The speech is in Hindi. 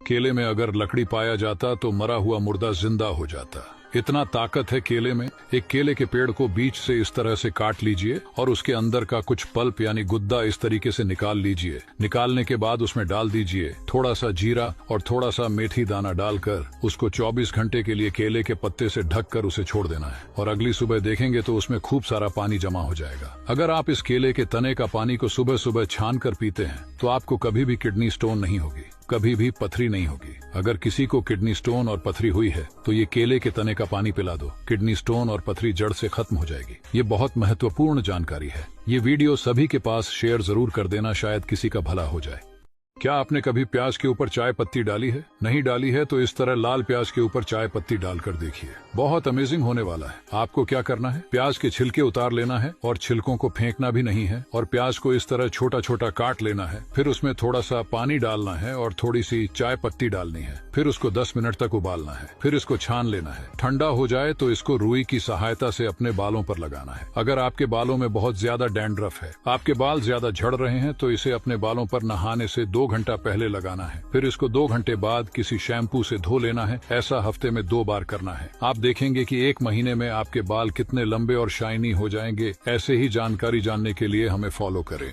केले में अगर लकड़ी पाया जाता तो मरा हुआ मुर्दा जिंदा हो जाता। इतना ताकत है केले में। एक केले के पेड़ को बीच से इस तरह से काट लीजिए और उसके अंदर का कुछ पल्प यानी गुद्दा इस तरीके से निकाल लीजिए। निकालने के बाद उसमें डाल दीजिए थोड़ा सा जीरा और थोड़ा सा मेथी दाना डालकर उसको 24 घंटे के लिए केले के पत्ते से ढककर उसे छोड़ देना है और अगली सुबह देखेंगे तो उसमें खूब सारा पानी जमा हो जाएगा। अगर आप इस केले के तने का पानी को सुबह सुबह छान कर पीते हैं तो आपको कभी भी किडनी स्टोन नहीं होगी, कभी भी पथरी नहीं होगी। अगर किसी को किडनी स्टोन और पथरी हुई है तो ये केले के तने का पानी पिला दो, किडनी स्टोन और पथरी जड़ से खत्म हो जाएगी। ये बहुत महत्वपूर्ण जानकारी है। ये वीडियो सभी के पास शेयर जरूर कर देना, शायद किसी का भला हो जाए। क्या आपने कभी प्याज के ऊपर चाय पत्ती डाली है? नहीं डाली है तो इस तरह लाल प्याज के ऊपर चाय पत्ती डालकर देखिए, बहुत अमेजिंग होने वाला है। आपको क्या करना है, प्याज के छिलके उतार लेना है और छिलकों को फेंकना भी नहीं है और प्याज को इस तरह छोटा छोटा काट लेना है। फिर उसमें थोड़ा सा पानी डालना है और थोड़ी सी चाय पत्ती डालनी है। फिर उसको 10 मिनट तक उबालना है। फिर इसको छान लेना है। ठंडा हो जाए तो इसको रुई की सहायता से अपने बालों पर लगाना है। अगर आपके बालों में बहुत ज्यादा डैंड्रफ है, आपके बाल ज्यादा झड़ रहे हैं, तो इसे अपने बालों पर नहाने से 2 घंटा पहले लगाना है। फिर इसको 2 घंटे बाद किसी शैम्पू से धो लेना है। ऐसा हफ्ते में 2 बार करना है। आप देखेंगे कि 1 महीने में आपके बाल कितने लंबे और शाइनी हो जाएंगे। ऐसे ही जानकारी जानने के लिए हमें फॉलो करें।